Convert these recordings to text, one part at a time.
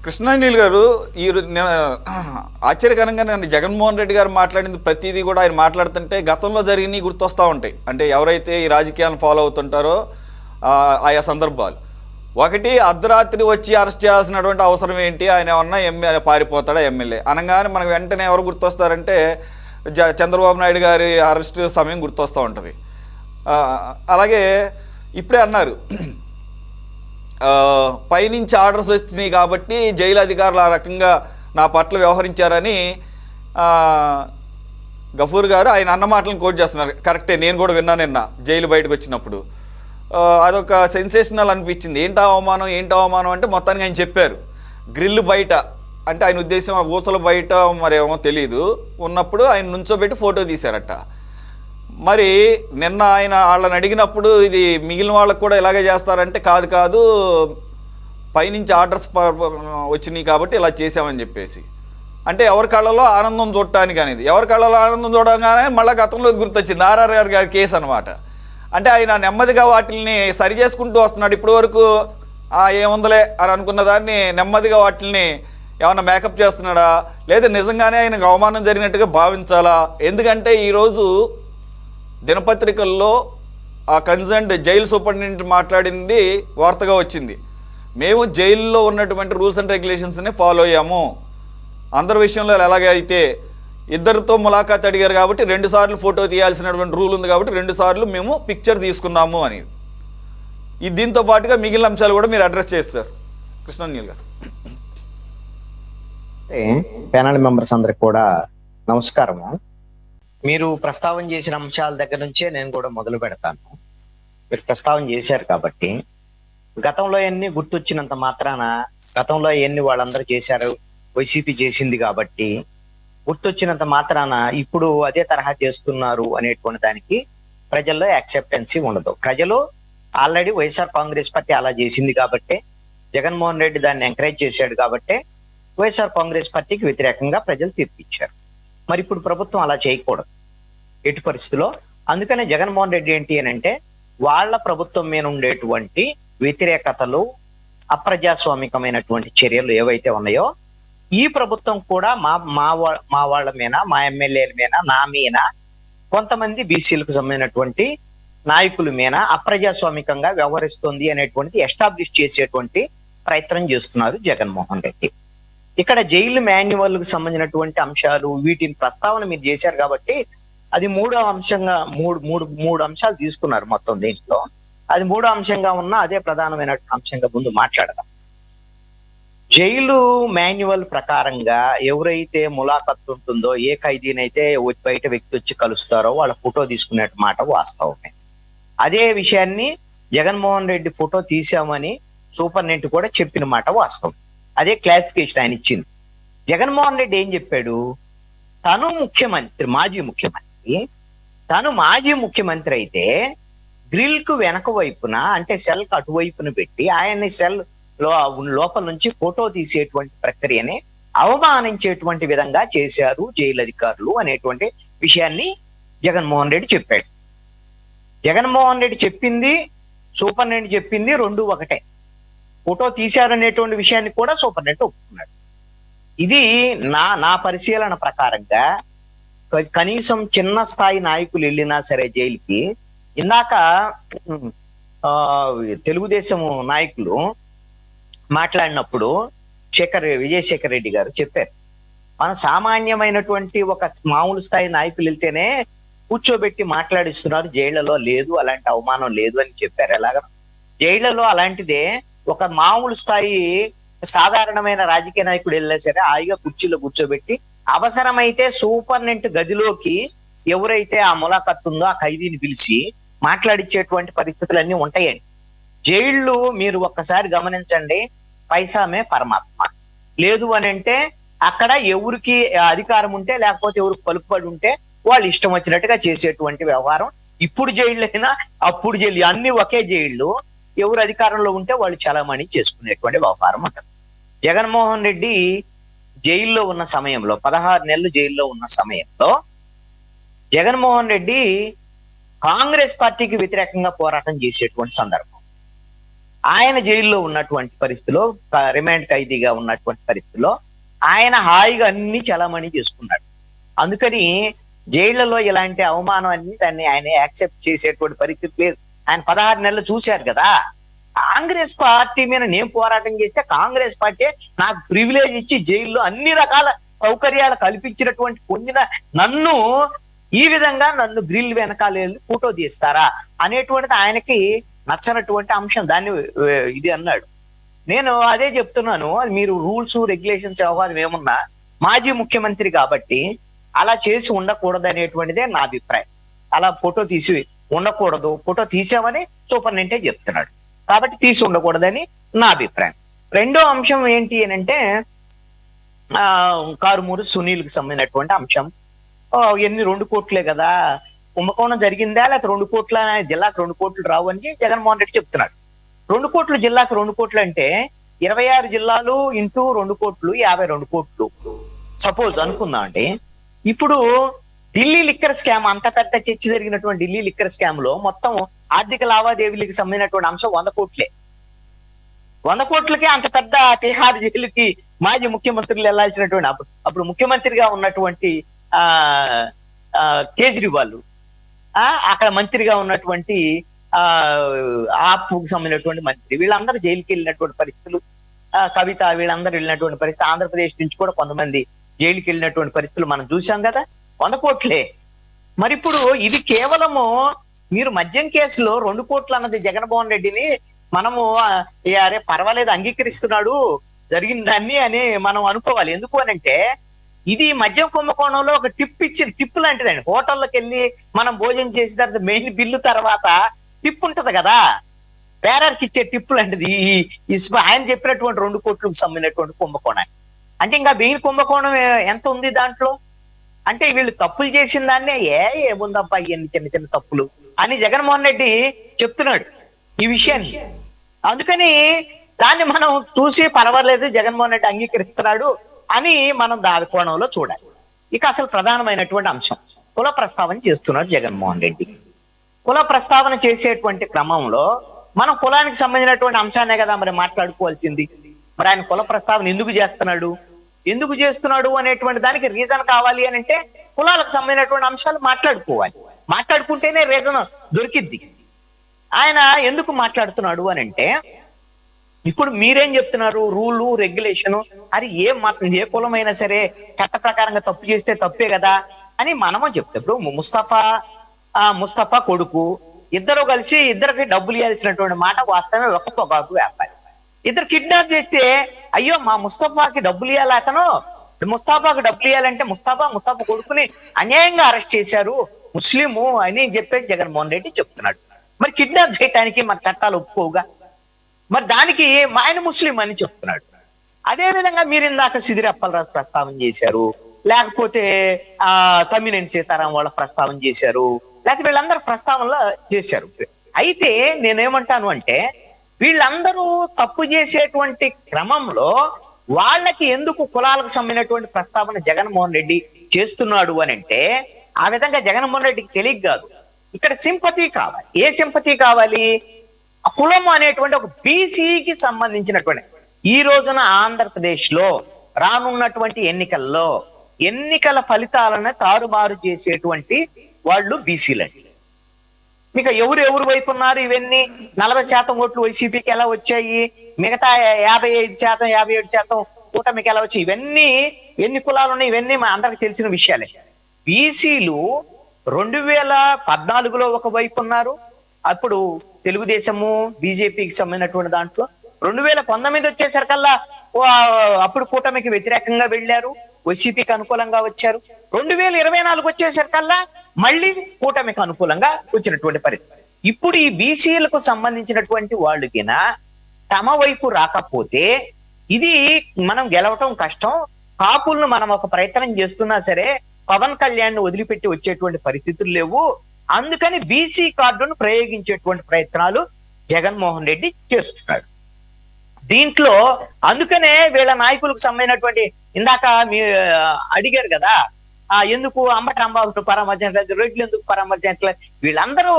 కృష్ణానీల్ గారు ఈ ఆశ్చర్యకరంగా నన్ను జగన్మోహన్ రెడ్డి గారు మాట్లాడింది ప్రతిదీ కూడా ఆయన మాట్లాడుతుంటే గతంలో జరిగినవి గుర్తొస్తూ ఉంటాయి. అంటే ఎవరైతే ఈ రాజకీయాలను ఫాలో అవుతుంటారో ఆయా సందర్భాలు. ఒకటి, అర్ధరాత్రి వచ్చి అరెస్ట్ చేయాల్సినటువంటి అవసరం ఏంటి, ఆయన ఏమన్నా ఎమ్మెల్యే పారిపోతాడా ఎమ్మెల్యే అనగానే మనకు వెంటనే ఎవరు గుర్తొస్తారంటే చంద్రబాబు నాయుడు గారి అరెస్ట్ సమయం గుర్తొస్తూ ఉంటుంది. అలాగే ఇప్పుడే అన్నారు పైనుంచి ఆర్డర్స్ వచ్చినాయి కాబట్టి జైలు అధికారులు ఆ రకంగా నా పట్ల వ్యవహరించారని గఫూర్ గారు ఆయన అన్న మాటలను కోట్ చేస్తున్నారు. కరెక్టే, నేను కూడా విన్నాను నిన్న జైలు బయటకు వచ్చినప్పుడు. అదొక సెన్సేషనల్ అనిపించింది. ఏంటి అవమానం అంటే మొత్తానికి ఆయన చెప్పారు గ్రిల్ బయట, అంటే ఆయన ఉద్దేశం ఆ ఊసల బయట మరేమో తెలీదు ఉన్నప్పుడు ఆయన నుంచోబెట్టి ఫోటో తీశారట. మరి నిన్న ఆయన వాళ్ళని అడిగినప్పుడు ఇది మిగిలిన వాళ్ళకు కూడా ఇలాగే చేస్తారంటే కాదు పైనుంచి ఆర్డర్స్ వచ్చినాయి కాబట్టి ఇలా చేసామని చెప్పేసి, అంటే ఎవరి కళ్ళలో ఆనందం చూడటానికి అనేది, ఎవరి కళ్ళలో ఆనందం చూడగానే మళ్ళీ గతంలో గుర్తొచ్చింది ఆర్ఆర్ఆర్ గారి కేసు అనమాట. అంటే ఆయన నెమ్మదిగా వాటిని సరి చేసుకుంటూ వస్తున్నాడు. ఇప్పటి వరకు ఏముందలే అని అనుకున్న దాన్ని నెమ్మదిగా వాటిని ఏమన్నా మేకప్ చేస్తున్నాడా, లేదా నిజంగానే ఆయనకు అవమానం జరిగినట్టుగా భావించాలా? ఎందుకంటే ఈరోజు దినపత్రికల్లో ఆ కన్సర్న్డ్ జైలు సూపరింటెండెంట్ మాట్లాడింది వార్తగా వచ్చింది. మేము జైల్లో ఉన్నటువంటి రూల్స్ అండ్ రెగ్యులేషన్స్ని ఫాలో అయ్యాము. అందరి విషయంలో ఎలాగైతే ఇద్దరితో ములాఖాత్ అడిగారు కాబట్టి 2 సార్లు ఫోటో తీయాల్సినటువంటి రూల్ ఉంది కాబట్టి 2 సార్లు మేము పిక్చర్ తీసుకున్నాము అని. దీంతో పాటుగా మిగిలిన అంశాలు కూడా మీరు అడ్రస్ చేస్తారు కృష్ణానీల్ గారు. ప్యానల్ మెంబర్స్ అందరికి కూడా నమస్కారము. మీరు ప్రస్తావన చేసిన అంశాల దగ్గర నుంచే నేను కూడా మొదలు పెడతాను. మీరు ప్రస్తావన చేశారు కాబట్టి గతంలో ఎన్ని గుర్తొచ్చినంత మాత్రాన గతంలో ఎన్ని వాళ్ళందరూ చేశారు, వైసీపీ చేసింది కాబట్టి గుర్తొచ్చినంత మాత్రాన ఇప్పుడు అదే తరహా చేస్తున్నారు అనేటువంటి దానికి ప్రజల్లో యాక్సెప్టెన్సీ ఉండదు. ప్రజలు ఆల్రెడీ వైఎస్ఆర్ కాంగ్రెస్ పార్టీ అలా చేసింది కాబట్టి, జగన్మోహన్ రెడ్డి దాన్ని ఎంకరేజ్ చేశాడు కాబట్టి వైఎస్ఆర్ కాంగ్రెస్ పార్టీకి వ్యతిరేకంగా ప్రజలు తీర్పిచ్చారు. మరి ఇప్పుడు ప్రభుత్వం అలా చేయకూడదు ఎటు పరిస్థితిలో. అందుకనే జగన్మోహన్ రెడ్డి ఏంటి అని అంటే వాళ్ళ ప్రభుత్వం మీద ఉండేటువంటి వ్యతిరేకతలు, అప్రజాస్వామికమైనటువంటి చర్యలు ఏవైతే ఉన్నాయో ఈ ప్రభుత్వం కూడా మా వాళ్ళ మీద, మా ఎమ్మెల్యేల మీద, నా మీద, కొంతమంది బీసీలకు సంబంధించినటువంటి నాయకుల మీద అప్రజాస్వామికంగా వ్యవహరిస్తుంది అనేటువంటి ఎస్టాబ్లిష్ చేసేటువంటి ప్రయత్నం చేస్తున్నారు జగన్మోహన్ రెడ్డి. ఇక్కడ జైలు మాన్యువల్ కు సంబంధించినటువంటి అంశాలు వీటిని ప్రస్తావన మీరు చేశారు కాబట్టి అది మూడో అంశంగా మూడు అంశాలు తీసుకున్నారు మొత్తం దీంట్లో. అది మూడో అంశంగా ఉన్న అదే ప్రధానమైన అంశంగా ముందు మాట్లాడదాం. జైలు మాన్యువల్ ప్రకారంగా ఎవరైతే ములాఖత్ ఉంటుందో, ఏ ఖైదీనైతే బయట వ్యక్తి వచ్చి కలుస్తారో వాళ్ళ ఫోటో తీసుకునే మాట వాస్తవమే. అదే విషయాన్ని జగన్మోహన్ రెడ్డి ఫోటో తీసామని సూపరింటెండెంట్ కూడా చెప్పిన మాట వాస్తవం. అదే క్లారిఫికేషన్ ఆయన ఇచ్చింది. జగన్మోహన్ రెడ్డి ఏం చెప్పాడు, తను మాజీ ముఖ్యమంత్రి అయితే గ్రిల్ కు వెనక వైపున, అంటే సెల్ కు అటువైపున పెట్టి ఆయన్ని సెల్ లోపల నుంచి ఫోటో తీసేటువంటి ప్రక్రియని అవమానించేటువంటి విధంగా చేశారు జైలు అధికారులు అనేటువంటి విషయాన్ని జగన్మోహన్ రెడ్డి చెప్పాడు. జగన్మోహన్ రెడ్డి చెప్పింది, సూపరింటెండెంట్ చెప్పింది రెండు ఒకటే. ఫోటో తీశారనేటువంటి విషయాన్ని కూడా సూపరింటెండెంట్ ఒప్పుకున్నాడు. ఇది నా పరిశీలన ప్రకారంగా కనీసం చిన్న స్థాయి నాయకులు వెళ్ళినా సరే జైలుకి, ఇందాక తెలుగుదేశం నాయకులు మాట్లాడినప్పుడు విజయశేఖర్ రెడ్డి గారు చెప్పారు, మన సామాన్యమైనటువంటి ఒక మామూలు స్థాయి నాయకులు వెళ్తేనే కూర్చోబెట్టి మాట్లాడిస్తున్నారు, జైళ్లలో లేదు, అలాంటి అవమానం లేదు అని చెప్పారు. ఎలాగ జైళ్లలో అలాంటిదే ఒక మామూలు స్థాయి సాధారణమైన రాజకీయ నాయకుడు వెళ్ళినా సరే హాయిగా కుర్చీలో కూర్చోబెట్టి అవసరమైతే సూపరింటెండెంట్ గదిలోకి ఎవరైతే ఆ ములాఖత్ ఉందో ఆ ఖైదీని పిలిచి మాట్లాడించేటువంటి పరిస్థితులన్నీ ఉంటాయండి. జైళ్ళు మీరు ఒక్కసారి గమనించండి, పైసామే పరమాత్మ. లేదు అని అంటే అక్కడ ఎవరికి అధికారం ఉంటే లేకపోతే ఎవరికి పలుకుబడి ఉంటే వాళ్ళు ఇష్టం వచ్చినట్టుగా చేసేటువంటి వ్యవహారం. ఇప్పుడు జైళ్ళైనా అప్పుడు జైలు అన్ని ఒకే జైళ్ళు, ఎవరు అధికారంలో ఉంటే వాళ్ళు చలామణి చేసుకునేటువంటి వ్యవహారం ఉంటుంది. జగన్మోహన్ రెడ్డి జైల్లో ఉన్న సమయంలో 16 నెలలు జైల్లో ఉన్న సమయంలో జగన్మోహన్ రెడ్డి కాంగ్రెస్ పార్టీకి వ్యతిరేకంగా పోరాటం చేసేటువంటి సందర్భం. ఆయన జైల్లో ఉన్నటువంటి పరిస్థితిలో, రిమాండ్ ఖైదీగా ఉన్నటువంటి పరిస్థితిలో ఆయన హాయిగా అన్ని చలామణి చేసుకున్నాడు. అందుకని జైళ్లలో ఇలాంటి అవమానం అన్ని దాన్ని ఆయన యాక్సెప్ట్ చేసేటువంటి పరిస్థితి లేదు. ఆయన 16 నెలలు చూశారు కదా. కాంగ్రెస్ పార్టీ మీద నేను పోరాటం చేస్తే కాంగ్రెస్ పార్టీ నాకు ప్రివిలేజ్ ఇచ్చి జైల్లో అన్ని రకాల సౌకర్యాలు కల్పించినటువంటి పొందిన నన్ను ఈ విధంగా నన్ను గ్రిల్ వెనకాల వెళ్ళి ఫోటో తీస్తారా అనేటువంటిది ఆయనకి నచ్చనటువంటి అంశం. దాన్ని ఇది అన్నాడు. నేను అదే చెప్తున్నాను, అది మీరు రూల్స్ రెగ్యులేషన్స్ వ్యవహారం ఏమున్నా మాజీ ముఖ్యమంత్రి కాబట్టి అలా చేసి ఉండకూడదు అనేటువంటిదే నా అభిప్రాయం. అలా ఫోటో తీసి ఉండకూడదు, ఫోటో తీసామని సూపరింటెండెంటే చెప్తున్నాడు కాబట్టి తీసి ఉండకూడదని నా అభిప్రాయం. రెండో అంశం ఏంటి అని అంటే కారుమూరు సునీల్కి సంబంధించినటువంటి అంశం. ఎన్ని 2 కోట్లే కదా, కుంభకోణం జరిగిందా లేకపోతే 2 కోట్ల జిల్లాకు 2 కోట్లు రావు అని జగన్మోహన్ రెడ్డి చెప్తున్నాడు. 2 కోట్లు జిల్లాకు 2 కోట్లు అంటే 26 జిల్లాలు ఇంటూ 2 కోట్లు 52 కోట్లు సపోజ్ అనుకుందాం అండి. ఇప్పుడు ఢిల్లీ లిక్కర్ స్కామ్, అంత పెద్ద చర్చ జరిగినటువంటి ఢిల్లీ లిక్కర్ స్కామ్ లో మొత్తం ఆర్థిక లావాదేవీలకు సంబంధించినటువంటి అంశం 100 కోట్లే. 100 కోట్లకే అంత పెద్ద తిహార్ జైలుకి మాజీ ముఖ్యమంత్రులు వెళ్లాల్సినటువంటి అప్పుడు ముఖ్యమంత్రిగా ఉన్నటువంటి కేజ్రీవాల్, అక్కడ మంత్రిగా ఉన్నటువంటి ఆప్కు సంబంధించినటువంటి మంత్రి, వీళ్ళందరూ జైలుకి వెళ్ళినటువంటి పరిస్థితులు, కవిత వీళ్ళందరూ వెళ్ళినటువంటి పరిస్థితి, ఆంధ్రప్రదేశ్ నుంచి కూడా కొంతమంది జైలుకి వెళ్ళినటువంటి పరిస్థితులు మనం చూసాం కదా. 100 కోట్లే. మరి ఇప్పుడు ఇది కేవలము మీరు మద్యం కేసులో 2 కోట్లు అన్నది జగన్మోహన్ రెడ్డిని మనము అరే పర్వాలేదు అంగీకరిస్తున్నాడు జరిగిన దాన్ని అని మనం అనుకోవాలి. ఎందుకు అనంటే ఇది మద్యం కుంభకోణంలో ఒక టిప్ లాంటిదండి. హోటల్లోకి వెళ్ళి మనం భోజనం చేసిన తర్వాత మెయిన్ బిల్లు తర్వాత టిప్ ఉంటది కదా, పేరర్కి ఇచ్చే టిప్ లాంటిది ఆయన చెప్పినటువంటి 2 కోట్లకు సంబంధించినటువంటి కుంభకోణాన్ని. అంటే ఇంకా మెయిన్ కుంభకోణం ఎంత ఉంది దాంట్లో అంటే వీళ్ళు తప్పులు చేసిన దాన్నే ఏముందబ్బా ఇవన్నీ చిన్న చిన్న తప్పులు అని జగన్మోహన్ రెడ్డి చెప్తున్నాడు ఈ విషయాన్ని. అందుకని దాన్ని మనం చూసి పర్వాలేదు జగన్మోహన్ రెడ్డి అంగీకరిస్తున్నాడు అని మనం దాని కోణంలో చూడాలి. ఇక అసలు ప్రధానమైనటువంటి అంశం కుల ప్రస్తావన చేస్తున్నాడు జగన్మోహన్ రెడ్డి. కుల ప్రస్తావన చేసేటువంటి క్రమంలో మనం కులానికి సంబంధించినటువంటి అంశాన్నే కదా మరి మాట్లాడుకోవాల్సింది. మరి ఆయన కుల ప్రస్తావన ఎందుకు చేస్తున్నాడు అనేటువంటి దానికి రీజన్ కావాలి అని అంటే కులాలకు సంబంధించినటువంటి అంశాలు మాట్లాడుకుంటేనే రీజన్ దొరికిద్ది. ఆయన ఎందుకు మాట్లాడుతున్నాడు అని అంటే ఇప్పుడు మీరేం చెప్తున్నారు, రూలు రెగ్యులేషన్, అది ఏ కులమైనా సరే చట్ట ప్రకారంగా తప్పు చేస్తే తప్పే కదా అని మనము చెప్తాం. ఇప్పుడు ముస్తఫా కొడుకు ఇద్దరు కలిసి ఇద్దరికి డబ్బులు ఇవ్వాల్సినటువంటి మాట వాస్తవమే. ఒక పొగాకు వ్యాపారి ఇద్దరు కిడ్నాప్ చేస్తే అయ్యో మా ముస్తఫాకి డబ్బులు ఇవ్వాలి, అతను ముస్తఫాకి డబ్బులు ఇవ్వాలంటే ముస్తఫా కొడుకుని అన్యాయంగా అరెస్ట్ చేశారు ముస్లిము అని చెప్పేసి జగన్మోహన్ రెడ్డి చెప్తున్నాడు. మరి కిడ్నాప్ చేయడానికి మన చట్టాలు ఒప్పుకోవుగా, మరి దానికి ఆయన ముస్లిం అని చెప్తున్నాడు. అదే విధంగా మీరు ఇందాక సిదిరి అప్పలరాజు ప్రస్తావన చేశారు, లేకపోతే తమ్మినేని సీతారాం వాళ్ళ ప్రస్తావన చేశారు, లేకపోతే వీళ్ళందరూ ప్రస్తావనలో చేశారు. అయితే నేనేమంటాను అంటే వీళ్ళందరూ తప్పు చేసేటువంటి క్రమంలో వాళ్ళకి ఎందుకు కులాలకు సంబంధించినటువంటి ప్రస్తావన జగన్మోహన్ రెడ్డి చేస్తున్నాడు అని అంటే ఆ విధంగా జగన్మోహన్ రెడ్డికి తెలియక కాదు, ఇక్కడ సింపతి కావాలి. ఏ సింపతి కావాలి? కులం అనేటువంటి ఒక బీసీకి సంబంధించినటువంటి ఈ రోజున ఆంధ్రప్రదేశ్ లో రానున్నటువంటి ఎన్నికల ఫలితాలను తారుమారు చేసేటువంటి వాళ్ళు బీసీలండి. మీకు ఎవరు వైపు ఉన్నారు? ఇవన్నీ 40% ఓట్లు వైసీపీకి ఎలా వచ్చాయి, మిగతా 55%, 57% కూటమికి ఎలా వచ్చాయి, ఇవన్నీ ఎన్ని కులాలు ఉన్నాయి ఇవన్నీ మా అందరికి తెలిసిన విషయాలే. బీసీలు 2014లో ఒక వైపు ఉన్నారు, అప్పుడు తెలుగుదేశము బీజేపీకి సంబంధించినటువంటి దాంట్లో. 2019 వచ్చేసరికల్లా అప్పుడు కూటమికి వ్యతిరేకంగా వెళ్ళారు, వైసీపీకి అనుకూలంగా వచ్చారు. 2024 వచ్చేసరికల్లా మళ్ళీ కూటమికి అనుకూలంగా వచ్చినటువంటి పరిస్థితి. ఇప్పుడు ఈ బీసీలకు సంబంధించినటువంటి వాళ్ళకినా తమ వైపు రాకపోతే ఇది మనం గెలవటం కష్టం. కాపులను మనం ఒక ప్రయత్నం చేస్తున్నా సరే పవన్ కళ్యాణ్ వదిలిపెట్టి వచ్చేటువంటి పరిస్థితులు లేవు. అందుకని బీసీ కార్డును ప్రయోగించేటువంటి ప్రయత్నాలు జగన్మోహన్ రెడ్డి చేస్తున్నాడు. దీంట్లో అందుకనే వీళ్ళ నాయకులకు సంబంధించినటువంటి ఇందాక మీరు అడిగారు కదా, ఎందుకు అంబటి రాంబాబు పరామర్శించలేదు, రెడ్లు ఎందుకు పరామర్శించలేదు, వీళ్ళందరూ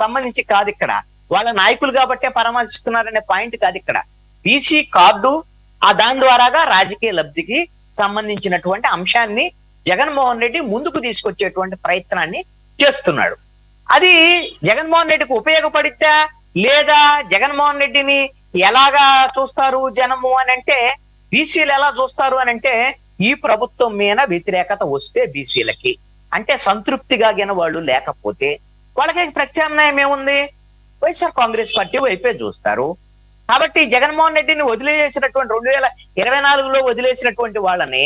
సంబంధించి కాదు. ఇక్కడ వాళ్ళ నాయకులు కాబట్టే పరామర్శిస్తున్నారనే పాయింట్ కాదు ఇక్కడ. బీసీ కార్డు దాని ద్వారాగా రాజకీయ లబ్ధికి సంబంధించినటువంటి అంశాన్ని జగన్మోహన్ రెడ్డి ముందుకు తీసుకొచ్చేటువంటి ప్రయత్నాన్ని చేస్తున్నాడు. అది జగన్మోహన్ రెడ్డికి ఉపయోగపడిద్దా లేదా, జగన్మోహన్ రెడ్డిని ఎలాగా చూస్తారు జనము అని అంటే, బీసీలు ఎలా చూస్తారు అని అంటే, ఈ ప్రభుత్వం మీద వ్యతిరేకత వస్తే బీసీలకి అంటే సంతృప్తిగా గిన వాళ్ళు లేకపోతే వాళ్ళకి ప్రత్యామ్నాయం ఏముంది, వైఎస్ఆర్ కాంగ్రెస్ పార్టీ వైపే చూస్తారు. కాబట్టి జగన్మోహన్ రెడ్డిని వదిలేసినటువంటి 2024లో వదిలేసినటువంటి వాళ్ళని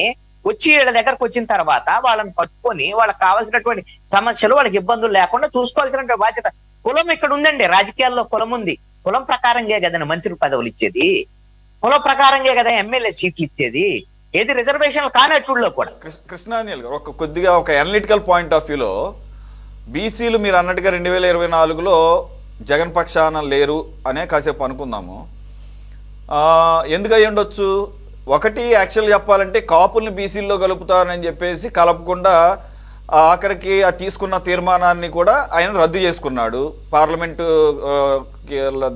వచ్చి వీళ్ళ దగ్గరకు వచ్చిన తర్వాత వాళ్ళని పట్టుకొని వాళ్ళకి కావాల్సినటువంటి సమస్యలు, వాళ్ళకి ఇబ్బందులు లేకుండా చూసుకోవాల్సినటువంటి బాధ్యత. కులం ఇక్కడ ఉందండి, రాజకీయాల్లో కులం ఉంది. కులం ప్రకారంగా కదండి మంత్రి పదవులు ఇచ్చేది, కులం ప్రకారంగా కదా ఎమ్మెల్యే సీట్లు ఇచ్చేది, ఏది రిజర్వేషన్లు కానట్టుల్లో కూడా. కృష్ణాంజలి గారు కొద్దిగా ఒక అనలిటికల్ పాయింట్ ఆఫ్ వ్యూలో బీసీలు మీరు అన్నట్టుగా 2024లో జగన్ పక్షాన లేరు అనే కాసేపు అనుకుందాము. ఎందుకు అయ్యి ఉండొచ్చు? ఒకటి, యాక్చువల్ చెప్పాలంటే కాపుల్ని బీసీల్లో కలుపుతారని చెప్పేసి కలపకుండా ఆఖరికి తీసుకున్న తీర్మానాన్ని కూడా ఆయన రద్దు చేసుకున్నాడు. పార్లమెంటు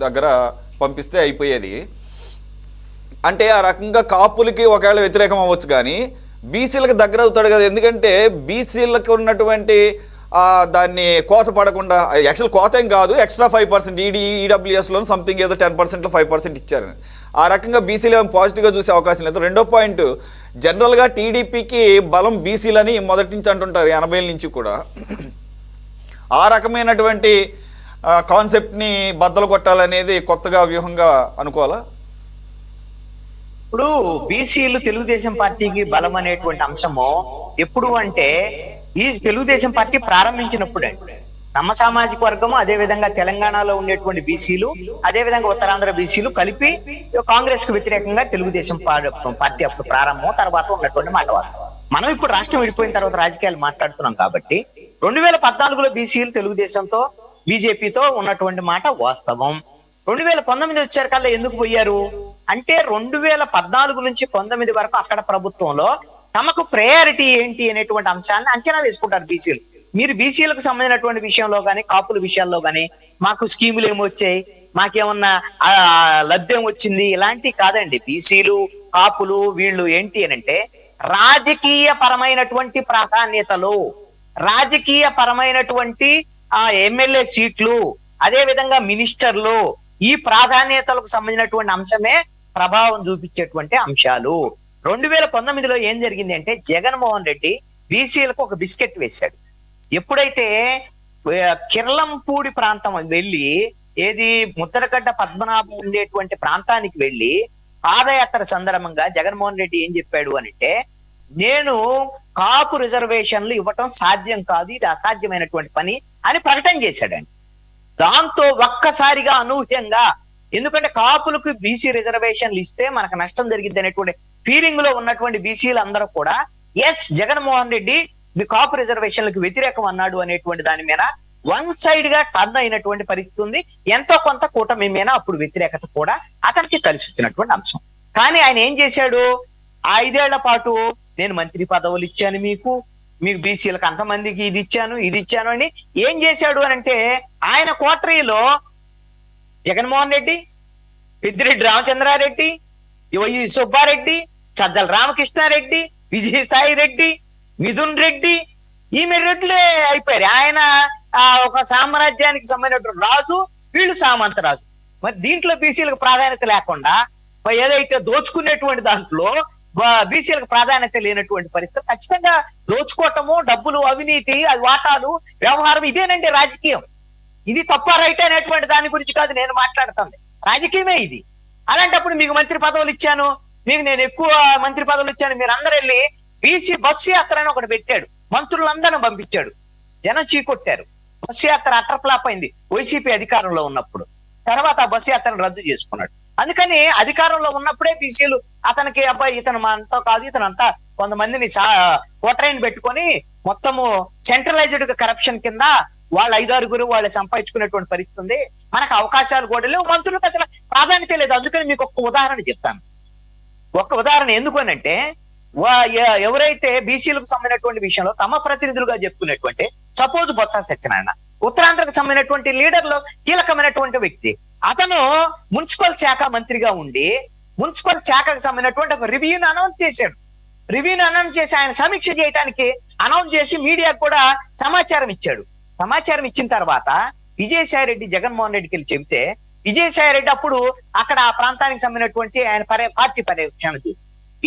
దగ్గర పంపిస్తే అయిపోయేది. అంటే ఆ రకంగా కాపులకి ఒకవేళ వ్యతిరేకం అవ్వచ్చు, కానీ బీసీలకు దగ్గర అవుతాడు కదా. ఎందుకంటే బీసీలకు ఉన్నటువంటి దాన్ని కోత పడకుండా, యాక్చువల్ కోత ఏం కాదు, ఎక్స్ట్రా 5% ఈడబ్ల్యూఎస్లో సంథింగ్ ఏదో 10%లో 5% ఇచ్చారు. ఆ రకంగా బీసీలు ఏమో పాజిటివ్గా చూసే అవకాశం లేదు. రెండో పాయింట్, జనరల్గా టీడీపీకి బలం బీసీలని మొదటి నుంచి అంటుంటారు, 80ల నుంచి కూడా. ఆ రకమైనటువంటి కాన్సెప్ట్ని బద్దలు కొట్టాలనేది కొత్తగా వ్యూహంగా అనుకోవాలా? ఇప్పుడు బీసీలు తెలుగుదేశం పార్టీకి బలం అనేటువంటి అంశము ఎప్పుడు అంటే, ఈ తెలుగుదేశం పార్టీ ప్రారంభించినప్పుడు అండి. నమ్మ సామాజిక వర్గము, అదే విధంగా తెలంగాణలో ఉండేటువంటి బీసీలు, అదే విధంగా ఉత్తరాంధ్ర బీసీలు కలిపి కాంగ్రెస్ కు వ్యతిరేకంగా తెలుగుదేశం పార్టీ అప్పుడు ప్రారంభం, తర్వాత ఉన్నటువంటి మాట. మనం ఇప్పుడు రాష్ట్రం విడిపోయిన తర్వాత రాజకీయాలు మాట్లాడుతున్నాం కాబట్టి 2014లో బీసీలు తెలుగుదేశంతో బీజేపీతో ఉన్నటువంటి మాట వాస్తవం. 2019 వచ్చారు కల్లా ఎందుకు పోయారు అంటే, 2014 నుంచి 19 వరకు అక్కడ ప్రభుత్వంలో తమకు ప్రయారిటీ ఏంటి అనేటువంటి అంశాన్ని అంచనా వేసుకుంటారు బీసీలు. మీరు బీసీలకు సంబంధించినటువంటి విషయంలో కానీ, కాపుల విషయాల్లో కానీ మాకు స్కీములు ఏమొచ్చాయి, మాకేమన్నా లబ్ధం వచ్చింది, ఇలాంటివి కాదండి. బీసీలు కాపులు వీళ్ళు ఏంటి అని అంటే, రాజకీయ పరమైనటువంటి ప్రాధాన్యతలు, రాజకీయ పరమైనటువంటి ఎమ్మెల్యే సీట్లు, అదే విధంగా మినిస్టర్లు, ఈ ప్రాధాన్యతలకు సంబంధించినటువంటి అంశమే ప్రభావం చూపించేటువంటి అంశాలు. 2019లో ఏం జరిగింది అంటే, జగన్మోహన్ రెడ్డి బీసీలకు ఒక బిస్కెట్ వేశాడు. ఎప్పుడైతే కిర్లంపూడి ప్రాంతం వెళ్ళి, ఏది ముద్దరగడ్డ పద్మనాభం ఉండేటువంటి ప్రాంతానికి వెళ్ళి పాదయాత్ర సందర్భంగా జగన్మోహన్ రెడ్డి ఏం చెప్పాడు అనంటే, నేను కాపు రిజర్వేషన్లు ఇవ్వటం సాధ్యం కాదు, ఇది అసాధ్యమైనటువంటి పని అని ప్రకటన చేశాడండి. దాంతో ఒక్కసారిగా అనూహ్యంగా, ఎందుకంటే కాపులకు బీసీ రిజర్వేషన్లు ఇస్తే మనకు నష్టం జరిగింది అనేటువంటి ఫీలింగ్ లో ఉన్నటువంటి బీసీలు అందరూ కూడా ఎస్ జగన్మోహన్ రెడ్డి మీ కాపు రిజర్వేషన్లకు వ్యతిరేకం అన్నాడు అనేటువంటి దాని మీద వన్ సైడ్ గా టర్న్ అయినటువంటి పరిస్థితి ఉంది. ఎంతో కొంత కూటమి మీద అప్పుడు వ్యతిరేకత కూడా అతనికి కలిసి వచ్చినటువంటి అంశం. కానీ ఆయన ఏం చేశాడు, 5 ఏళ్ల పాటు నేను మంత్రి పదవులు ఇచ్చాను, మీకు బీసీలకు అంతమందికి ఇది ఇచ్చాను అని ఏం చేశాడు అని అంటే, ఆయన కోటరీలో జగన్మోహన్ రెడ్డి, పెద్దిరెడ్డి రామచంద్రారెడ్డి, వైవి సుబ్బారెడ్డి, సజ్జల రామకృష్ణారెడ్డి, విజయసాయి రెడ్డి, మిథున్ రెడ్డి, ఈమె రెడ్లే అయిపోయారు. ఆయన ఒక సామ్రాజ్యానికి సంబంధించిన రాజు, వీళ్ళు సామంత రాజు. మరి దీంట్లో బీసీలకు ప్రాధాన్యత లేకుండా ఏదైతే దోచుకునేటువంటి దాంట్లో బీసీలకు ప్రాధాన్యత లేనటువంటి పరిస్థితి. ఖచ్చితంగా దోచుకోవటము, డబ్బులు, అవినీతి, అది వాటాలు, వ్యవహారం ఇదేనండి రాజకీయం. ఇది తప్ప రైట్ అనేటువంటి దాని గురించి కాదు నేను మాట్లాడుతుంది, రాజకీయమే ఇది. అలాంటప్పుడు మీకు మంత్రి పదవులు ఇచ్చాను, మీకు నేను ఎక్కువ మంత్రి పదవులు ఇచ్చాను, మీరు అందరు వెళ్ళి బీసీ బస్సు యాత్ర అని ఒకటి పెట్టాడు, మంత్రులందరినీ పంపించాడు, జనం చీకొట్టారు. బస్సు యాత్ర అటర్ ఫ్లాప్ అయింది వైసీపీ అధికారంలో ఉన్నప్పుడు. తర్వాత ఆ బస్సు యాత్రను రద్దు చేసుకున్నాడు. అందుకని అధికారంలో ఉన్నప్పుడే బీసీలు అతనికి అబ్బాయి ఇతను అంతా కాదు, ఇతను అంతా కొంతమందిని కోటరైన్ పెట్టుకొని మొత్తము సెంట్రలైజ్డ్ కరప్షన్ కింద వాళ్ళ 5-6 వాళ్ళు సంపాదించుకునేటువంటి పరిస్థితి ఉంది. మనకు అవకాశాలు కూడా లేవు, మంత్రులకు అసలు ప్రాధాన్యత లేదు. అందుకని మీకు ఒక ఉదాహరణ చెప్తాను. ఒక ఉదాహరణ ఎందుకు అనంటే, ఎవరైతే బీసీలకు సంబంధించినటువంటి విషయంలో తమ ప్రతినిధులుగా చెప్పుకునేటువంటి, సపోజ్ బొత్స సత్యనారాయణ ఉత్తరాంధ్రకు సంబంధించినటువంటి లీడర్లో కీలకమైనటువంటి వ్యక్తి. అతను మున్సిపల్ శాఖ మంత్రిగా ఉండి మున్సిపల్ శాఖకు సంబంధించినటువంటి ఒక రివ్యూని అనౌన్స్ చేశాడు. రివ్యూని అనౌన్స్ చేసి ఆయన సమీక్ష చేయడానికి అనౌన్స్ చేసి మీడియాకు కూడా సమాచారం ఇచ్చాడు. సమాచారం ఇచ్చిన తర్వాత విజయసాయి రెడ్డి జగన్మోహన్ రెడ్డికి వెళ్ళి చెబితే విజయసాయి రెడ్డి అప్పుడు అక్కడ ఆ ప్రాంతానికి సంబంధించినటువంటి ఆయన పార్టీ పర్యవేక్షణ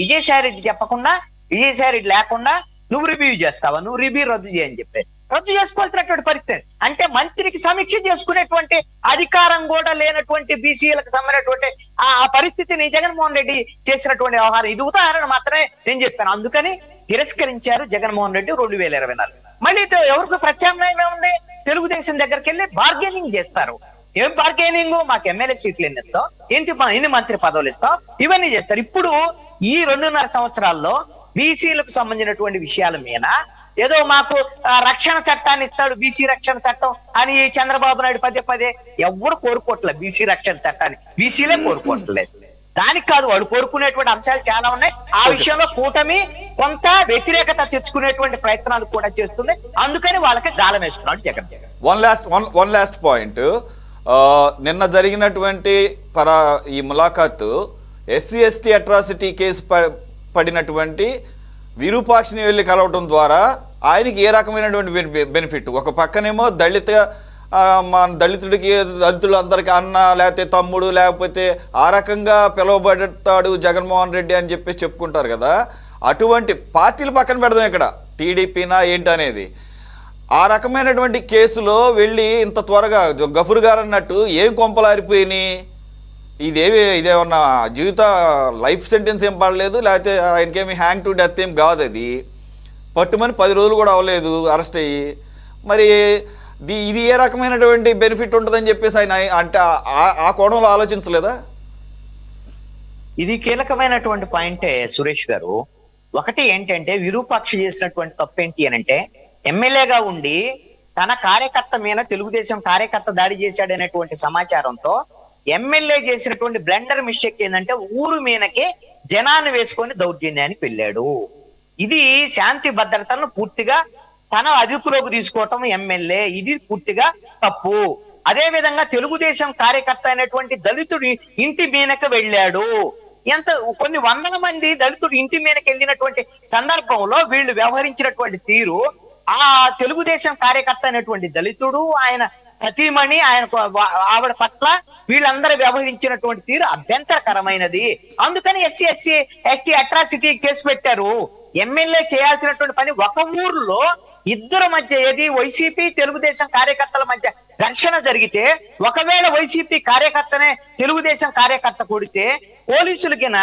విజయసాయి రెడ్డి చెప్పకుండా విజయసాయి రెడ్డి లేకుండా నువ్వు రివ్యూ చేస్తావా, నువ్వు రివ్యూ రద్దు చేయని చెప్పారు. రద్దు చేసుకోవాల్సినటువంటి పరిస్థితి. అంటే మంత్రికి సమీక్ష చేసుకునేటువంటి అధికారం కూడా లేనటువంటి బీసీలకు సంబంధించినటువంటి ఆ పరిస్థితిని జగన్మోహన్ రెడ్డి చేసినటువంటి వ్యవహారం. ఇది ఉదాహరణ మాత్రమే నేను చెప్పాను. అందుకని తిరస్కరించారు జగన్మోహన్ రెడ్డి 2024. మళ్ళీ ఎవరికి ప్రత్యామ్నాయం ఏముంది? తెలుగుదేశం దగ్గరికి వెళ్ళి బార్గెనింగ్ చేస్తారు. ఏం బార్గెనింగ్? మాకు ఎమ్మెల్యే సీట్లు ఎన్ని ఇస్తావు, ఎన్ని మంత్రి పదవులు ఇస్తావు, ఇవన్నీ చేస్తారు. ఇప్పుడు ఈ 2.5 సంవత్సరాల్లో బీసీలకు సంబంధించినటువంటి విషయాల మీద ఏదో మాకు రక్షణ చట్టాన్ని ఇస్తాడు, బీసీ రక్షణ చట్టం అని చంద్రబాబు నాయుడు పదే ఎవరు కోరుకోవట్లేదు. బీసీ రక్షణ చట్టాన్ని బీసీలే కోరుకోవట్లేదు. దానికి కాదు, వాళ్ళు కోరుకునేటువంటి అంశాలు చాలా ఉన్నాయి. ఆ విషయంలో కూటమి కొంత వ్యతిరేకత తెచ్చుకునేటువంటి ప్రయత్నాలు కూడా చేస్తుంది. అందుకని వాళ్ళకి గాలం వేస్తున్నాడు జగన్. One last point. నిన్న జరిగినటువంటి ఈ ములాఖాతు ఎస్సీ ఎస్టీ అట్రాసిటీ కేసు పడినటువంటి విరూపాక్షని వెళ్ళి కలవటం ద్వారా ఆయనకి ఏ రకమైనటువంటి బెనిఫిట్? ఒక పక్కనేమో మన దళితులు అందరికీ అన్న లేకపోతే తమ్ముడు లేకపోతే ఆ రకంగా పిలువబడతాడు జగన్మోహన్ రెడ్డి అని చెప్పేసి చెప్పుకుంటారు కదా. అటువంటి పార్టీలు పక్కన పెడదాం, ఇక్కడ టీడీపీనా ఏంటనేది. ఆ రకమైనటువంటి కేసులో వెళ్ళి ఇంత త్వరగా గఫూర్ గారు అన్నట్టు ఏం కొంపలారిపోయినాయి? ఇదేమన్నా జీవిత లైఫ్ సెంటెన్స్ ఏం పడలేదు, లేకపోతే ఆయనకేమి హ్యాంగ్ టు డెత్ ఏం కాదు. అది పట్టుమని 10 రోజులు కూడా అవ్వలేదు అరెస్ట్ అయ్యి. మరి ఇది ఏ రకమైనటువంటి బెనిఫిట్ ఉంటుందని చెప్పేసి ఆయన అంటే ఆ కోణంలో ఆలోచించలేదా? ఇది కీలకమైనటువంటి పాయింటే సురేష్ గారు. ఒకటి ఏంటంటే విరూపాక్ష చేసినటువంటి తప్పేంటి అని అంటే ఎమ్మెల్యేగా ఉండి తన కార్యకర్త మీద తెలుగుదేశం కార్యకర్త దాడి చేశాడనేటువంటి సమాచారంతో ఎమ్మెల్యే చేసినటువంటి బ్లండర్ మిస్టేక్ ఏంటంటే ఊరు మీదకి జనాన్ని వేసుకొని దౌర్జన్యానికి వెళ్ళాడు. ఇది శాంతి భద్రతలను పూర్తిగా తన అదుపులోకి తీసుకోవటం ఎమ్మెల్యే, ఇది పూర్తిగా తప్పు. అదే విధంగా తెలుగుదేశం కార్యకర్త అయినటువంటి దళితుడి ఇంటి మీదకి వెళ్ళాడు. కొన్ని వందల మంది దళితుడు ఇంటి మీదకి వెళ్ళినటువంటి సందర్భంలో వీళ్ళు వ్యవహరించినటువంటి తీరు, ఆ తెలుగుదేశం కార్యకర్త అయినటువంటి దళితుడు, ఆయన సతీమణి, ఆయన ఆవిడ పట్ల వీళ్ళందరూ వ్యవహరించినటువంటి తీరు అభ్యంతరకరమైనది. అందుకని ఎస్టీ అట్రాసిటీ కేసు పెట్టారు. ఎమ్మెల్యే చేయాల్సినటువంటి పని ఒక ఊర్లో ఇద్దరు మధ్య ఏది వైసీపీ తెలుగుదేశం కార్యకర్తల మధ్య ఘర్షణ జరిగితే, ఒకవేళ వైసీపీ కార్యకర్తనే తెలుగుదేశం కార్యకర్త కొడితే పోలీసులకిన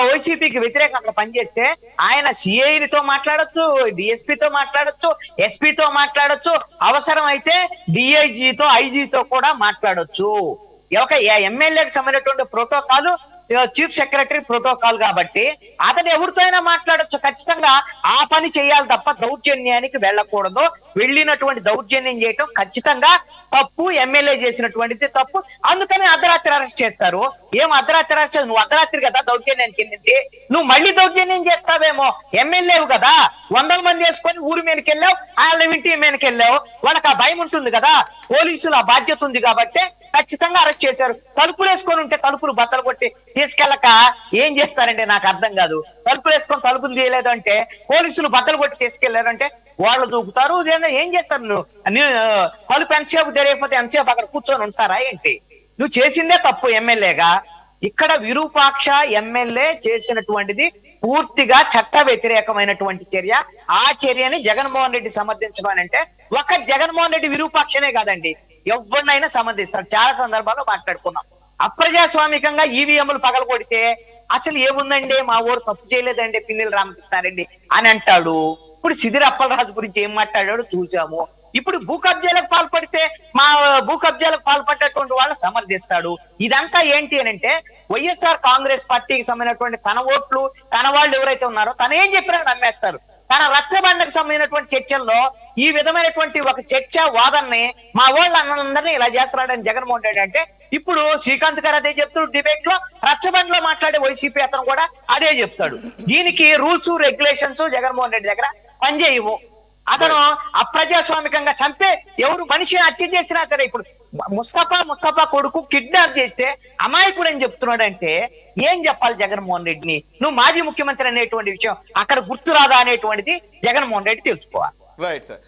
వైసీపీకి వ్యతిరేకంగా పనిచేస్తే ఆయన సిఐతో మాట్లాడొచ్చు, డిఎస్పీతో మాట్లాడొచ్చు, ఎస్పీతో మాట్లాడొచ్చు, అవసరం అయితే డిఐజీతో ఐజీతో కూడా మాట్లాడొచ్చు. ఒక ఎమ్మెల్యేకి సంబంధించినటువంటి ప్రోటోకాల్ చీఫ్ సెక్రటరీ ప్రోటోకాల్ కాబట్టి అతను ఎవరితో అయినా మాట్లాడొచ్చు. ఖచ్చితంగా ఆ పని చేయాలి తప్ప దౌర్జన్యానికి వెళ్ళకూడదు. వెళ్ళినటువంటి దౌర్జన్యం చేయటం ఖచ్చితంగా తప్పు. ఎమ్మెల్యే చేసినటువంటిది తప్పు. అందుకని అర్ధరాత్రి అరెస్ట్ చేస్తారు. ఏం అర్ధరాత్రి అరెస్ట్? నువ్వు అర్ధరాత్రి కదా దౌర్జన్యానికి వెళ్ళింది, నువ్వు మళ్ళీ దౌర్జన్యం చేస్తావేమో. ఎమ్మెల్యేవు కదా, 100 మంది వేసుకొని ఊరి మీదకి వెళ్ళావు, వాళ్ళ ఇంటి మీదకి వెళ్ళావు. వాళ్ళకి ఆ భయం ఉంటుంది కదా, పోలీసులు ఆ బాధ్యత ఉంది కాబట్టి ఖచ్చితంగా అరెస్ట్ చేశారు. తలుపులు వేసుకొని ఉంటే తలుపులు బద్దలు కొట్టి తీసుకెళ్ళక ఏం చేస్తారంటే నాకు అర్థం కాదు. తలుపులు వేసుకొని తలుపులు తీయలేదు అంటే పోలీసులు బద్దలు కొట్టి తీసుకెళ్లారు అంటే వాళ్ళు దూకుతారు. ఏం చేస్తారు? నువ్వు తలుపు ఎంతసేపు తెలియకపోతే ఎంతసేపు అక్కడ కూర్చొని ఉంటారా ఏంటి? నువ్వు చేసిందే తప్పు ఎమ్మెల్యేగా. ఇక్కడ విరూపాక్ష ఎమ్మెల్యే చేసినటువంటిది పూర్తిగా చట్ట వ్యతిరేకమైనటువంటి చర్య. ఆ చర్యని జగన్మోహన్ రెడ్డి సమర్థించడం అంటే ఒక జగన్మోహన్ రెడ్డి విరూపాక్షనే కాదండి, ఎవరినైనా సమర్థిస్తారు. చాలా సందర్భాల్లో మాట్లాడుకున్నాం. అప్రజాస్వామికంగా ఈవీఎంలు పగలగొడితే అసలు ఏముందండి, మా ఊరు తప్పు చేయలేదండి పిన్నెల రామకృష్ణారెడ్డి అని అంటాడు. ఇప్పుడు సిదిరి అప్పలరాజు గురించి ఏం మాట్లాడాడో చూసాము. ఇప్పుడు భూ కబ్జాలకు పాల్పడితే మా భూ కబ్జాలకు పాల్పడ్డటువంటి వాళ్ళు సమర్థిస్తాడు. ఇదంతా ఏంటి అని అంటే వైఎస్ఆర్ కాంగ్రెస్ పార్టీకి సంబంధించినటువంటి తన ఓట్లు తన వాళ్ళు ఎవరైతే ఉన్నారో తను ఏం చెప్పినా నమ్మేస్తారు. తన రచ్చబండకు సంబంధించినటువంటి చర్చల్లో ఈ విధమైనటువంటి ఒక చర్చ వాదనని మా వాళ్ళు అన్నందరినీ ఇలా చేస్తున్నాడని జగన్మోహన్ రెడ్డి అంటే, ఇప్పుడు శ్రీకాంత్ గారు అదే చెప్తాడు. డిబేట్ లో రచ్చబండలో మాట్లాడే వైసీపీ అతను కూడా అదే చెప్తాడు. దీనికి రూల్స్ రెగ్యులేషన్స్ జగన్మోహన్ రెడ్డి దగ్గర పనిచేయవు. అతను అప్రజాస్వామికంగా చంపే ఎవరు మనిషిని హత్య చేసినా సరే, ఇప్పుడు ముస్తఫా కొడుకు కిడ్నాప్ చేస్తే అమాయకుడు అని చెప్తున్నాడంటే ఏం చెప్పాలి జగన్మోహన్ రెడ్డిని? నువ్వు మాజీ ముఖ్యమంత్రి అనేటువంటి విషయం అక్కడ గుర్తు రాదా అనేటువంటిది జగన్మోహన్ రెడ్డి తెలుసుకోవాలి. Right sir.